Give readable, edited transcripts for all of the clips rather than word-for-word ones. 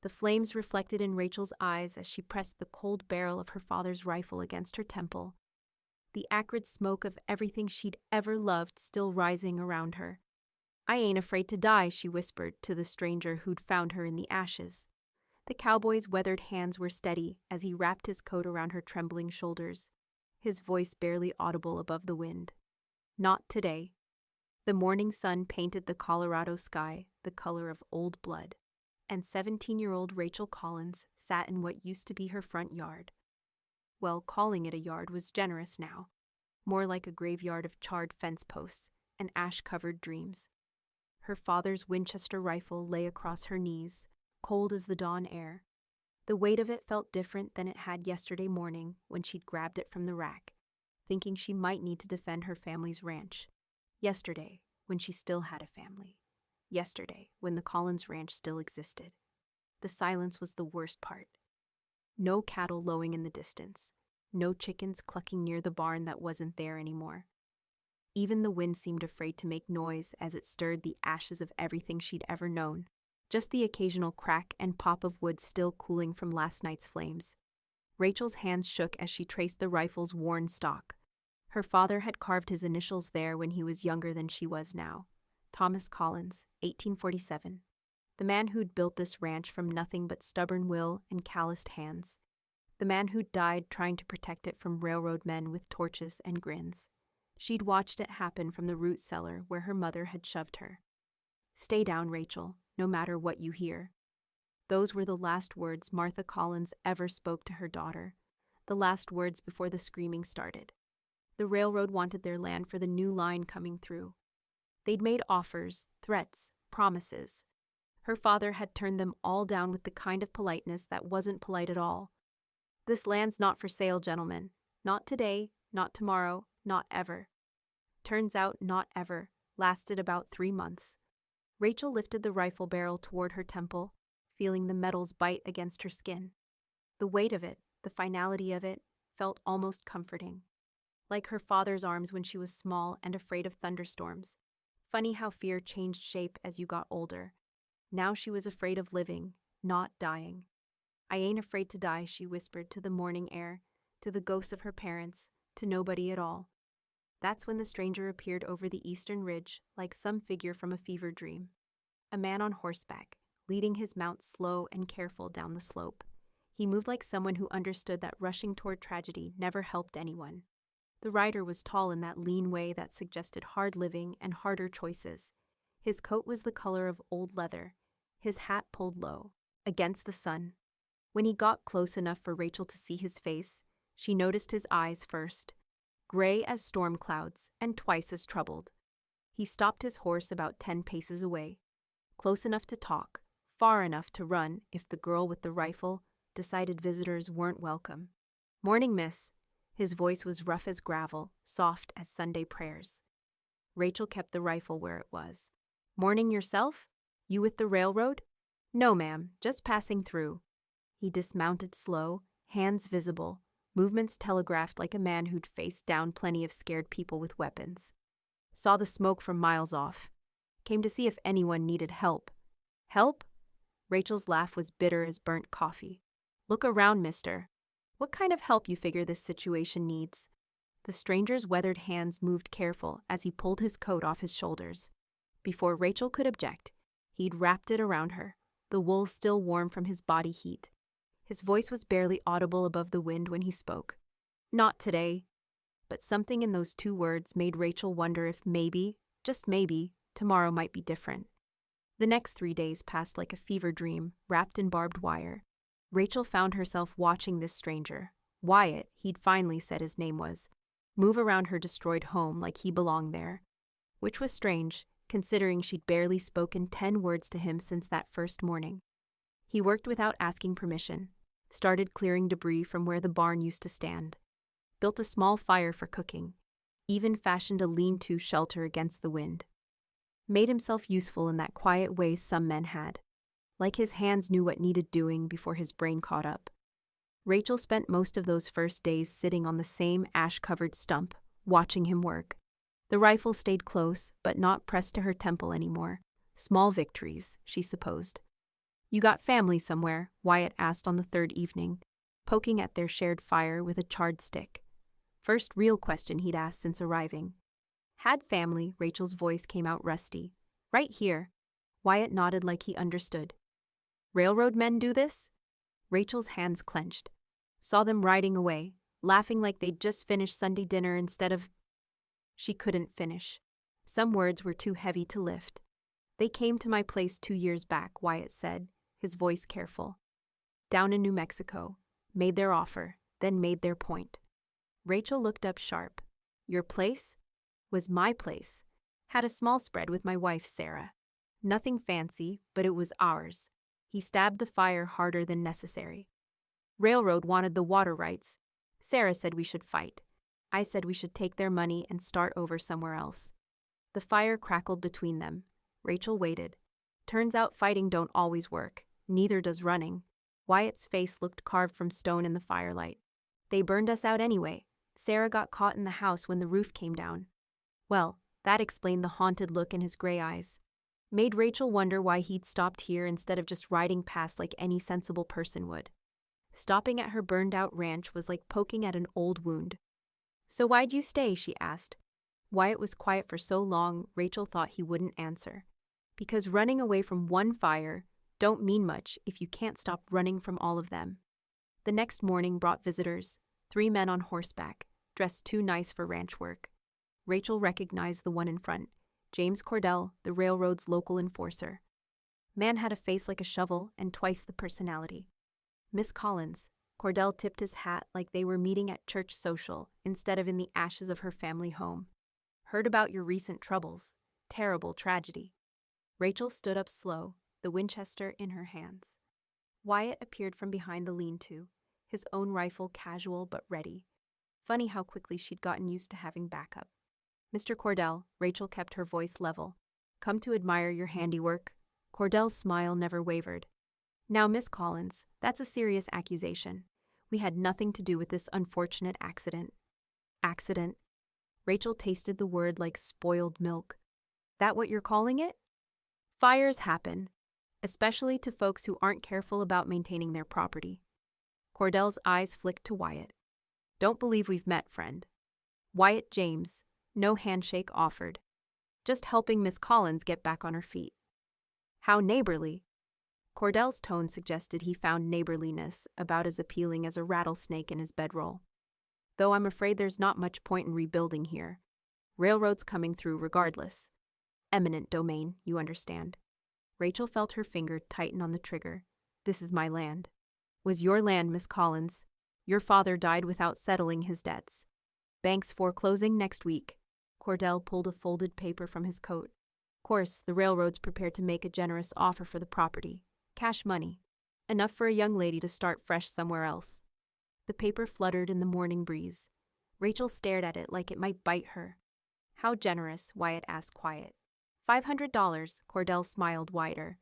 The flames reflected in Rachel's eyes as she pressed the cold barrel of her father's rifle against her temple, the acrid smoke of everything she'd ever loved still rising around her. "I ain't afraid to die," she whispered to the stranger who'd found her in the ashes. The cowboy's weathered hands were steady as he wrapped his coat around her trembling shoulders, his voice barely audible above the wind. "Not today." The morning sun painted the Colorado sky the color of old blood, and 17-year-old Rachel Collins sat in what used to be her front yard. Well, calling it a yard was generous now, more like a graveyard of charred fence posts and ash-covered dreams. Her father's Winchester rifle lay across her knees, cold as the dawn air. The weight of it felt different than it had yesterday morning when she'd grabbed it from the rack, thinking she might need to defend her family's ranch. Yesterday, when she still had a family. Yesterday, when the Collins ranch still existed. The silence was the worst part. No cattle lowing in the distance. No chickens clucking near the barn that wasn't there anymore. Even the wind seemed afraid to make noise as it stirred the ashes of everything she'd ever known. Just the occasional crack and pop of wood still cooling from last night's flames. Rachel's hands shook as she traced the rifle's worn stock. Her father had carved his initials there when he was younger than she was now. Thomas Collins, 1847. The man who'd built this ranch from nothing but stubborn will and calloused hands. The man who'd died trying to protect it from railroad men with torches and grins. She'd watched it happen from the root cellar where her mother had shoved her. "Stay down, Rachel, no matter what you hear." Those were the last words Martha Collins ever spoke to her daughter, the last words before the screaming started. The railroad wanted their land for the new line coming through. They'd made offers, threats, promises. Her father had turned them all down with the kind of politeness that wasn't polite at all. "This land's not for sale, gentlemen. Not today, not tomorrow, not ever." Turns out not ever lasted about 3 months. Rachel lifted the rifle barrel toward her temple, feeling the metals bite against her skin. The weight of it, the finality of it, felt almost comforting. Like her father's arms when she was small and afraid of thunderstorms. Funny how fear changed shape as you got older. Now she was afraid of living, not dying. "I ain't afraid to die," she whispered to the morning air, to the ghosts of her parents, to nobody at all. That's when the stranger appeared over the eastern ridge like some figure from a fever dream. A man on horseback, leading his mount slow and careful down the slope. He moved like someone who understood that rushing toward tragedy never helped anyone. The rider was tall in that lean way that suggested hard living and harder choices. His coat was the color of old leather, his hat pulled low, against the sun. When he got close enough for Rachel to see his face, she noticed his eyes first. Gray as storm clouds and twice as troubled. He stopped his horse about 10 paces away, close enough to talk, far enough to run if the girl with the rifle decided visitors weren't welcome. "Morning, miss." His voice was rough as gravel, soft as Sunday prayers. Rachel kept the rifle where it was. "Morning yourself? You with the railroad?" "No, ma'am, just passing through." He dismounted slow, hands visible, movements telegraphed like a man who'd faced down plenty of scared people with weapons. "Saw the smoke from miles off. Came to see if anyone needed help." "Help?" Rachel's laugh was bitter as burnt coffee. "Look around, mister. What kind of help you figure this situation needs?" The stranger's weathered hands moved careful as he pulled his coat off his shoulders. Before Rachel could object, he'd wrapped it around her, the wool still warm from his body heat. His voice was barely audible above the wind when he spoke. "Not today." But something in those 2 words made Rachel wonder if maybe, just maybe, tomorrow might be different. The next 3 days passed like a fever dream, wrapped in barbed wire. Rachel found herself watching this stranger, Wyatt, he'd finally said his name was, move around her destroyed home like he belonged there. Which was strange, considering she'd barely spoken 10 words to him since that first morning. He worked without asking permission, started clearing debris from where the barn used to stand, built a small fire for cooking, even fashioned a lean-to shelter against the wind. Made himself useful in that quiet way some men had, like his hands knew what needed doing before his brain caught up. Rachel spent most of those first days sitting on the same ash-covered stump, watching him work. The rifle stayed close, but not pressed to her temple anymore. Small victories, she supposed. You got family somewhere? Wyatt asked on the third evening, poking at their shared fire with a charred stick. First real question he'd asked since arriving. Had family, Rachel's voice came out rusty. Right here. Wyatt nodded like he understood. Railroad men do this? Rachel's hands clenched. Saw them riding away, laughing like they'd just finished Sunday dinner instead of... She couldn't finish. Some words were too heavy to lift. They came to my place 2 years back, Wyatt said, his voice careful. Down in New Mexico. Made their offer, then made their point. Rachel looked up sharp. Your place? Was my place. Had a small spread with my wife, Sarah. Nothing fancy, but it was ours. He stabbed the fire harder than necessary. Railroad wanted the water rights. Sarah said we should fight. I said we should take their money and start over somewhere else. The fire crackled between them. Rachel waited. Turns out fighting don't always work. Neither does running. Wyatt's face looked carved from stone in the firelight. They burned us out anyway. Sarah got caught in the house when the roof came down. Well, that explained the haunted look in his gray eyes. Made Rachel wonder why he'd stopped here instead of just riding past like any sensible person would. Stopping at her burned-out ranch was like poking at an old wound. So why'd you stay? She asked. Wyatt was quiet for so long, Rachel thought he wouldn't answer. Because running away from one fire don't mean much if you can't stop running from all of them. The next morning brought visitors, 3 men on horseback, dressed too nice for ranch work. Rachel recognized the one in front, James Cordell, the railroad's local enforcer. Man had a face like a shovel and twice the personality. Miss Collins. Cordell tipped his hat like they were meeting at church social instead of in the ashes of her family home. Heard about your recent troubles. Terrible tragedy. Rachel stood up slow, the Winchester in her hands. Wyatt appeared from behind the lean-to, his own rifle casual but ready. Funny how quickly she'd gotten used to having backup. Mr. Cordell, Rachel kept her voice level. Come to admire your handiwork. Cordell's smile never wavered. Now, Miss Collins, that's a serious accusation. We had nothing to do with this unfortunate accident. Accident? Rachel tasted the word like spoiled milk. That what you're calling it? Fires happen, especially to folks who aren't careful about maintaining their property. Cordell's eyes flicked to Wyatt. Don't believe we've met, friend. Wyatt James, no handshake offered. Just helping Miss Collins get back on her feet. How neighborly. Cordell's tone suggested he found neighborliness about as appealing as a rattlesnake in his bedroll. Though I'm afraid there's not much point in rebuilding here. Railroad's coming through regardless. Eminent domain, you understand. Rachel felt her finger tighten on the trigger. This is my land. Was your land, Miss Collins. Your father died without settling his debts. Bank's foreclosing next week. Cordell pulled a folded paper from his coat. Course, the railroad's prepared to make a generous offer for the property. Cash money. Enough for a young lady to start fresh somewhere else. The paper fluttered in the morning breeze. Rachel stared at it like it might bite her. How generous? Wyatt asked quiet. $500, Cordell smiled wider.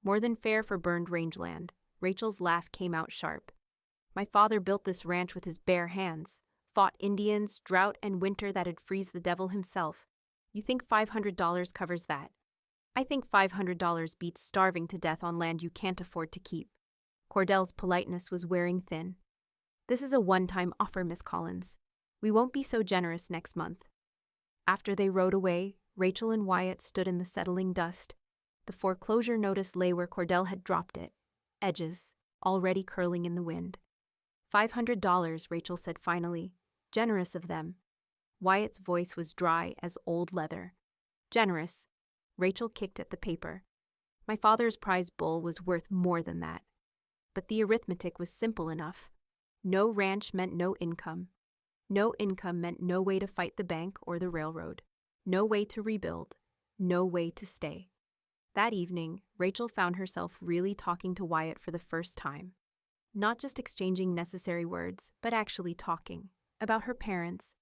More than fair for burned rangeland. Rachel's laugh came out sharp. My father built this ranch with his bare hands. Fought Indians, drought and winter that'd freeze the devil himself. You think $500 covers that? I think $500 beats starving to death on land you can't afford to keep. Cordell's politeness was wearing thin. This is a one-time offer, Miss Collins. We won't be so generous next month. After they rode away, Rachel and Wyatt stood in the settling dust. The foreclosure notice lay where Cordell had dropped it. Edges, already curling in the wind. $500, Rachel said finally. Generous of them. Wyatt's voice was dry as old leather. Generous. Rachel kicked at the paper. My father's prize bull was worth more than that. But the arithmetic was simple enough. No ranch meant no income. No income meant no way to fight the bank or the railroad. No way to rebuild. No way to stay. That evening, Rachel found herself really talking to Wyatt for the first time. Not just exchanging necessary words, but actually talking. About her parents.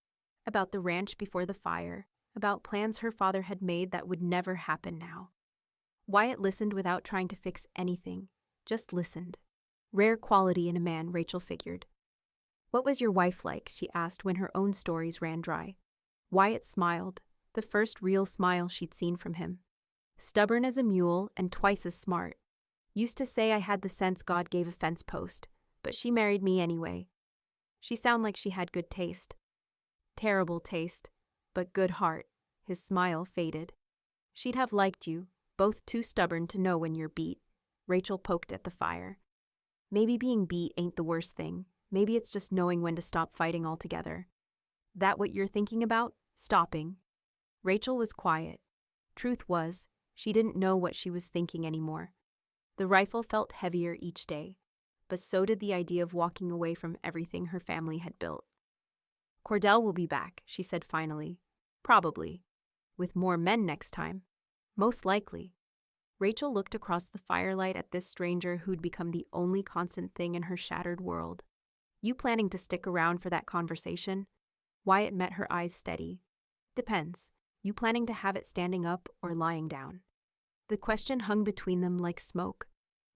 About the ranch before the fire. About plans her father had made that would never happen now. Wyatt listened without trying to fix anything. Just listened. Rare quality in a man, Rachel figured. What was your wife like? She asked when her own stories ran dry. Wyatt smiled, the first real smile she'd seen from him. Stubborn as a mule and twice as smart. Used to say I had the sense God gave a fence post, but she married me anyway. She sound like she had good taste. Terrible taste, but good heart. His smile faded. She'd have liked you, both too stubborn to know when you're beat. Rachel poked at the fire. Maybe being beat ain't the worst thing. Maybe it's just knowing when to stop fighting altogether. That what you're thinking about? Stopping. Rachel was quiet. Truth was, she didn't know what she was thinking anymore. The rifle felt heavier each day, but so did the idea of walking away from everything her family had built. Cordell will be back, she said finally. Probably. With more men next time. Most likely. Rachel looked across the firelight at this stranger who'd become the only constant thing in her shattered world. You planning to stick around for that conversation? Wyatt met her eyes steady. Depends. You planning to have it standing up or lying down? The question hung between them like smoke.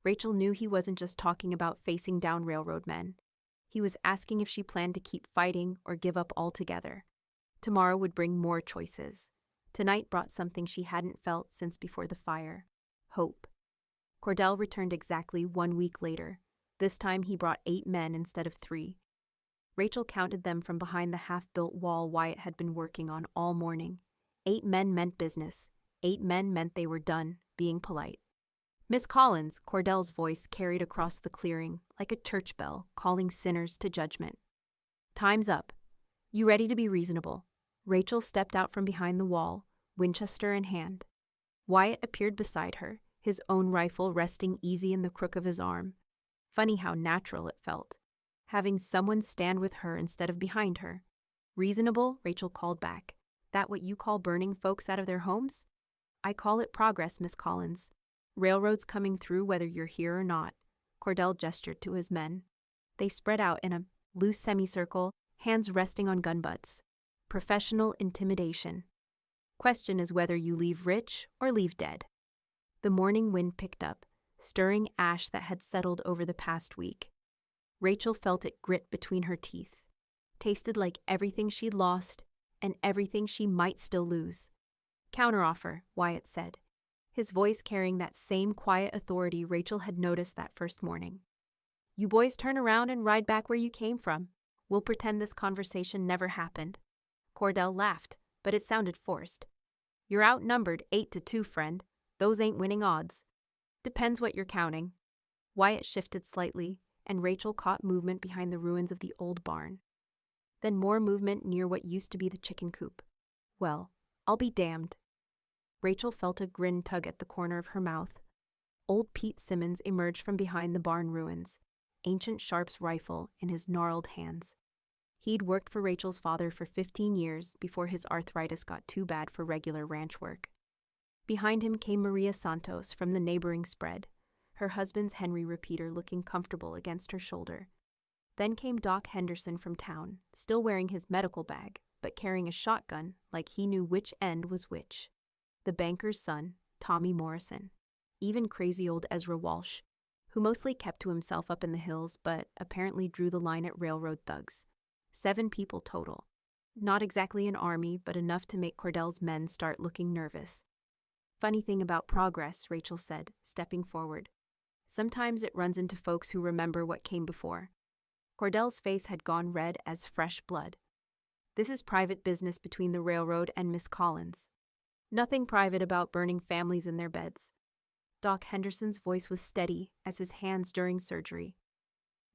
Rachel knew he wasn't just talking about facing down railroad men. He was asking if she planned to keep fighting or give up altogether. Tomorrow would bring more choices. Tonight brought something she hadn't felt since before the fire. Hope. Cordell returned exactly 1 week later. This time he brought 8 men instead of 3. Rachel counted them from behind the half-built wall Wyatt had been working on all morning. 8 men meant business. 8 men meant they were done, being polite. Miss Collins, Cordell's voice carried across the clearing, like a church bell, calling sinners to judgment. Time's up. You ready to be reasonable? Rachel stepped out from behind the wall, Winchester in hand. Wyatt appeared beside her, his own rifle resting easy in the crook of his arm. Funny how natural it felt. Having someone stand with her instead of behind her. Reasonable, Rachel called back. That what you call burning folks out of their homes? I call it progress, Miss Collins. Railroads coming through whether you're here or not. Cordell gestured to his men. They spread out in a loose semicircle, hands resting on gun butts. Professional intimidation. Question is whether you leave rich or leave dead. The morning wind picked up, stirring ash that had settled over the past week. Rachel felt it grit between her teeth. Tasted like everything she'd lost and everything she might still lose. Counteroffer, Wyatt said, his voice carrying that same quiet authority Rachel had noticed that first morning. You boys turn around and ride back where you came from. We'll pretend this conversation never happened. Cordell laughed, but it sounded forced. You're outnumbered 8-2, friend. Those ain't winning odds. Depends what you're counting. Wyatt shifted slightly, and Rachel caught movement behind the ruins of the old barn. Then more movement near what used to be the chicken coop. Well, I'll be damned. Rachel felt a grin tug at the corner of her mouth. Old Pete Simmons emerged from behind the barn ruins, Ancient Sharp's rifle in his gnarled hands. He'd worked for Rachel's father for 15 years before his arthritis got too bad for regular ranch work. Behind him came Maria Santos from the neighboring spread, her husband's Henry repeater looking comfortable against her shoulder. Then came Doc Henderson from town, still wearing his medical bag, but carrying a shotgun like he knew which end was which. The banker's son, Tommy Morrison. Even crazy old Ezra Walsh, who mostly kept to himself up in the hills but apparently drew the line at railroad thugs. 7 people total. Not exactly an army, but enough to make Cordell's men start looking nervous. Funny thing about progress, Rachel said, stepping forward. Sometimes it runs into folks who remember what came before. Cordell's face had gone red as fresh blood. This is private business between the railroad and Miss Collins. Nothing private about burning families in their beds. Doc Henderson's voice was steady as his hands during surgery.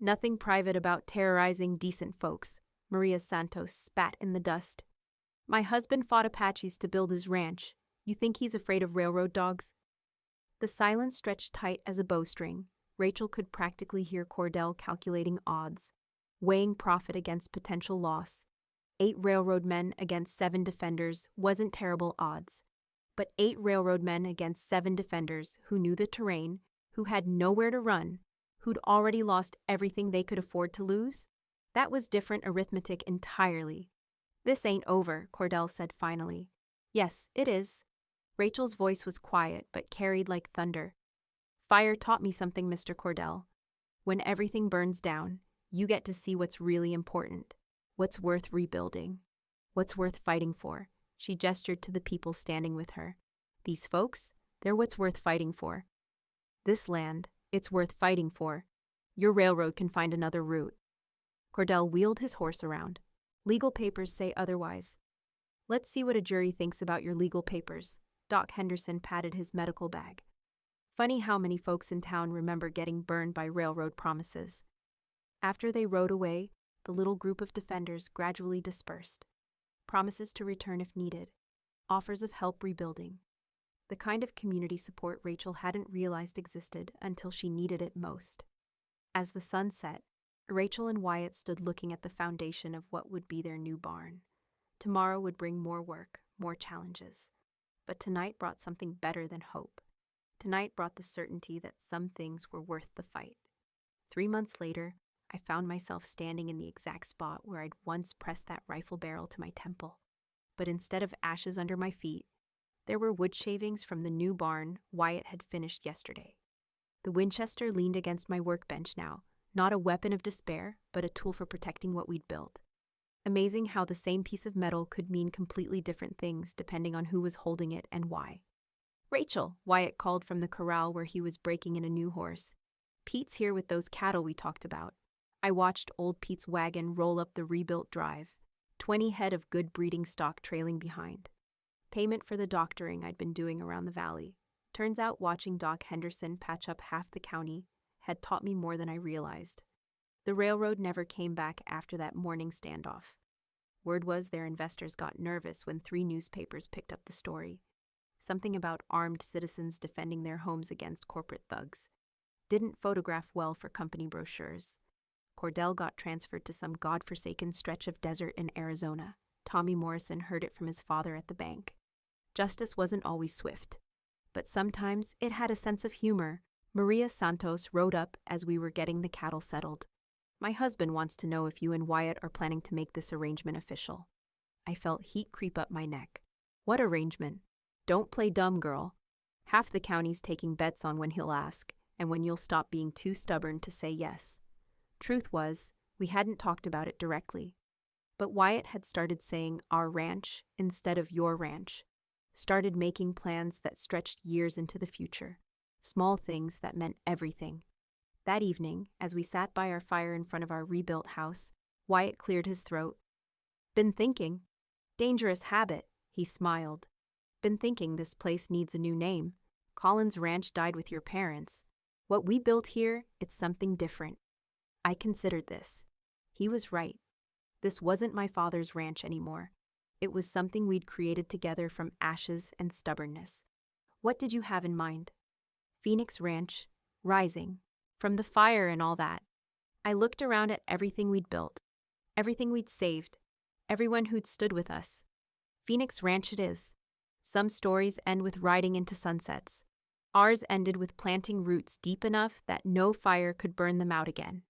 Nothing private about terrorizing decent folks. Maria Santos spat in the dust. My husband fought Apaches to build his ranch. You think he's afraid of railroad dogs? The silence stretched tight as a bowstring. Rachel could practically hear Cordell calculating odds, weighing profit against potential loss. 8 railroad men against 7 defenders wasn't terrible odds. But 8 railroad men against 7 defenders who knew the terrain, who had nowhere to run, who'd already lost everything they could afford to lose? That was different arithmetic entirely. This ain't over, Cordell said finally. Yes, it is. Rachel's voice was quiet but carried like thunder. Fire taught me something, Mr. Cordell. When everything burns down, you get to see what's really important, what's worth rebuilding, what's worth fighting for. She gestured to the people standing with her. These folks, they're what's worth fighting for. This land, It's worth fighting for. Your railroad can find another route. Cordell wheeled his horse around. Legal papers say otherwise. Let's see what a jury thinks about your legal papers. Doc Henderson patted his medical bag. Funny how many folks in town remember getting burned by railroad promises. After they rode away, the little group of defenders gradually dispersed. Promises to return if needed. Offers of help rebuilding. The kind of community support Rachel hadn't realized existed until she needed it most. As the sun set, Rachel and Wyatt stood looking at the foundation of what would be their new barn. Tomorrow would bring more work, more challenges. But tonight brought something better than hope. Tonight brought the certainty that some things were worth the fight. 3 months later, I found myself standing in the exact spot where I'd once pressed that rifle barrel to my temple. But instead of ashes under my feet, there were wood shavings from the new barn Wyatt had finished yesterday. The Winchester leaned against my workbench now, not a weapon of despair, but a tool for protecting what we'd built. Amazing how the same piece of metal could mean completely different things depending on who was holding it and why. "Rachel," Wyatt called from the corral where he was breaking in a new horse. "Pete's here with those cattle we talked about." I watched old Pete's wagon roll up the rebuilt drive, 20 head of good breeding stock trailing behind. Payment for the doctoring I'd been doing around the valley. Turns out watching Doc Henderson patch up half the county had taught me more than I realized. The railroad never came back after that morning standoff. Word was their investors got nervous when 3 newspapers picked up the story. Something about armed citizens defending their homes against corporate thugs. Didn't photograph well for company brochures. Cordell got transferred to some godforsaken stretch of desert in Arizona. Tommy Morrison heard it from his father at the bank. Justice wasn't always swift, but sometimes it had a sense of humor. Maria Santos rode up as we were getting the cattle settled. "My husband wants to know if you and Wyatt are planning to make this arrangement official." I felt heat creep up my neck. "What arrangement? Don't play dumb, girl. Half the county's taking bets on when he'll ask, and when you'll stop being too stubborn to say yes." Truth was, we hadn't talked about it directly. But Wyatt had started saying our ranch instead of your ranch. Started making plans that stretched years into the future. Small things that meant everything. That evening, as we sat by our fire in front of our rebuilt house, Wyatt cleared his throat. "Been thinking." "Dangerous habit," he smiled. "Been thinking this place needs a new name. Collins Ranch died with your parents. What we built here, it's something different." I considered this. He was right. This wasn't my father's ranch anymore. It was something we'd created together from ashes and stubbornness. "What did you have in mind?" "Phoenix Ranch, rising, from the fire and all that." I looked around at everything we'd built, everything we'd saved, everyone who'd stood with us. Phoenix Ranch it is. Some stories end with riding into sunsets. Ours ended with planting roots deep enough that no fire could burn them out again.